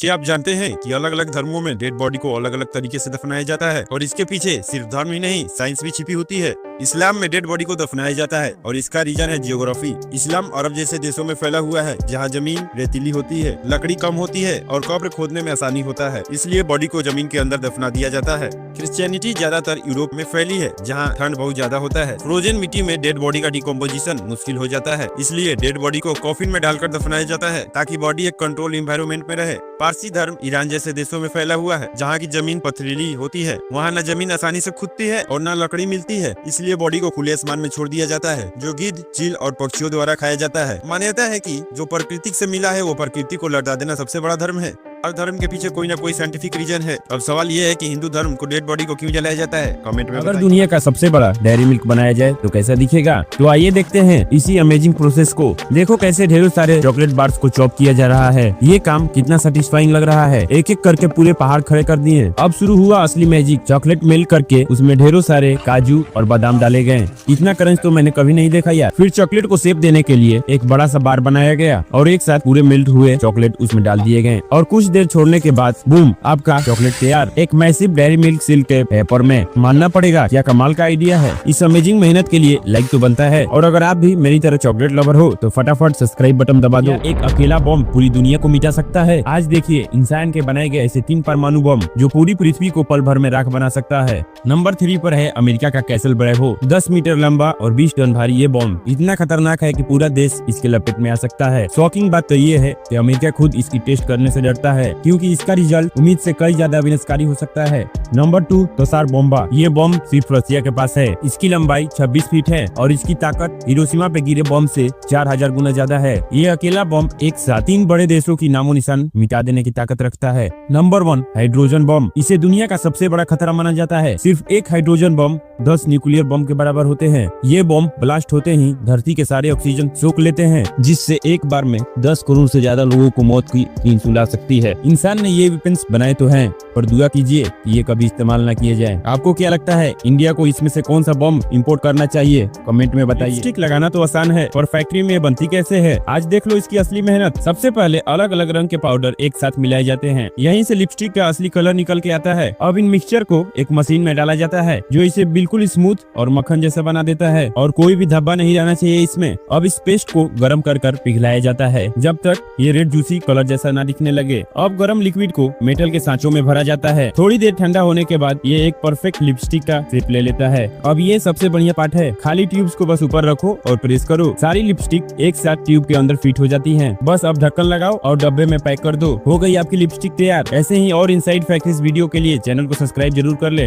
क्या आप जानते हैं कि अलग अलग धर्मों में डेड बॉडी को अलग अलग तरीके से दफनाया जाता है और इसके पीछे सिर्फ धर्म ही नहीं साइंस भी छिपी होती है। इस्लाम में डेड बॉडी को दफनाया जाता है और इसका रीजन है जियोग्राफी। इस्लाम अरब जैसे देशों में फैला हुआ है जहाँ जमीन रेतीली होती है, लकड़ी कम होती है और कब्र खोदने में आसानी होता है, इसलिए बॉडी को जमीन के अंदर दफना दिया जाता है। क्रिश्चियनिटी ज्यादातर यूरोप में फैली है जहाँ ठंड बहुत ज्यादा होता है। फ्रोजन मिट्टी में डेड बॉडी का डिकम्पोजिशन मुश्किल हो जाता है, इसलिए डेड बॉडी को कॉफिन में डालकर दफनाया जाता है ताकि बॉडी एक कंट्रोल एनवायरनमेंट में रहे। पारसी धर्म ईरान जैसे देशों में फैला हुआ है जहाँ की जमीन पथरीली होती है, वहाँ न जमीन आसानी से खुदती है और न लकड़ी मिलती है, इसलिए बॉडी को खुले आसमान में छोड़ दिया जाता है जो गिद्ध, चील और पक्षियों द्वारा खाया जाता है। मान्यता है कि जो प्रकृति से मिला है वो प्रकृति को लौटा देना सबसे बड़ा धर्म है। हर धर्म के पीछे कोई ना कोई साइंटिफिक रीजन है। अब सवाल ये है कि हिंदू धर्म को डेड बॉडी को क्यों जलाया जाता है, कमेंट में अगर दुनिया का सबसे बड़ा डेयरी मिल्क बनाया जाए तो कैसा दिखेगा। तो आइए देखते हैं इसी अमेजिंग प्रोसेस को। देखो कैसे ढेरों सारे चॉकलेट बार्स को चॉप किया जा रहा है। ये काम कितना सेटिस्फाइंग लग रहा है। एक एक करके पूरे पहाड़ खड़े कर दिए। अब शुरू हुआ असली मैजिक। चॉकलेट मेल्ट करके उसमें ढेरों सारे काजू और बादाम डाले गए। इतना क्रंच तो मैंने कभी नहीं देखा यार। फिर चॉकलेट को शेप देने के लिए एक बड़ा सा बार बनाया गया और एक साथ पूरे मेल्ट हुए चॉकलेट उसमें डाल दिए गए और कुछ देर छोड़ने के बाद बूम, आपका चॉकलेट तैयार। एक मैसिव डेयरी मिल्क सिल्क के पेपर में। मानना पड़ेगा क्या कमाल का आइडिया है। इस अमेजिंग मेहनत के लिए लाइक तो बनता है और अगर आप भी मेरी तरह चॉकलेट लवर हो तो फटाफट सब्सक्राइब बटन दबा दो। एक अकेला बम पूरी दुनिया को मिटा सकता है। आज देखिए इंसान के बनाए गए ऐसे 3 परमाणु बम जो पूरी पृथ्वी को पल भर में राख बना सकता है। नंबर 3 पर है अमेरिका का कैसल ब्रेवो। 10 मीटर लंबा और 20 टन भारी ये बम इतना खतरनाक है कि पूरा देश इसके लपेट में आ सकता है। शॉकिंग बात तो ये है कि अमेरिका खुद इसकी टेस्ट करने से डरता है क्योंकि इसका रिजल्ट उम्मीद से कई ज्यादा विनाशकारी हो सकता है। नंबर 2 तोसार बॉम्बा। ये बम सिर्फ रसिया के पास है। इसकी लंबाई 26 फीट है और इसकी ताकत हिरोशिमा पे गिरे बम से 4000 गुना ज्यादा है। ये अकेला बम एक साथ 3 बड़े देशों की नामो निशान मिटा देने की ताकत रखता है। Number 1 hydrogen bomb. इसे दुनिया का सबसे बड़ा खतरा माना जाता है। सिर्फ एक हाइड्रोजन बम 10 न्यूक्लियर बम के बराबर होते हैं। ये बम ब्लास्ट होते ही धरती के सारे ऑक्सीजन सोख लेते हैं जिससे एक बार में 10 करोड़ से ज्यादा लोगों को मौत की नींद सुला सकती है। इंसान ने ये वेपन्स बनाए तो हैं पर दुआ कीजिए कि ये कभी इस्तेमाल न किए जाए। आपको क्या लगता है इंडिया को इसमें से कौन सा बम इंपोर्ट करना चाहिए, कमेंट में बताइए। लिपस्टिक लगाना तो आसान है पर फैक्ट्री में बनती कैसे है, आज देख लो इसकी असली मेहनत। सबसे पहले अलग अलग रंग के पाउडर एक साथ मिलाए जाते हैं, यहीं से लिपस्टिक का असली कलर निकल के आता है। अब इन मिक्सचर को एक मशीन में डाला जाता है जो इसे बिल्कुल स्मूथ और मक्खन जैसा बना देता है और कोई भी धब्बा नहीं रहना चाहिए इसमें। अब इस पेस्ट को गर्म कर पिघलाया जाता है जब तक ये रेड जूसी कलर जैसा ना दिखने लगे। अब गर्म लिक्विड को मेटल के सांचों में भरा जाता है। थोड़ी देर ठंडा होने के बाद ये एक परफेक्ट लिपस्टिक का शेप ले लेता है। अब ये सबसे बढ़िया पार्ट है, खाली ट्यूब्स को बस ऊपर रखो और प्रेस करो, सारी लिपस्टिक एक साथ ट्यूब के अंदर फिट हो जाती हैं। बस अब ढक्कन लगाओ और डब्बे में पैक कर दो। हो गई आपकी लिपस्टिक तैयार। ऐसे ही और इनसाइड फैक्ट्स वीडियो के लिए चैनल को सब्सक्राइब जरूर कर ले।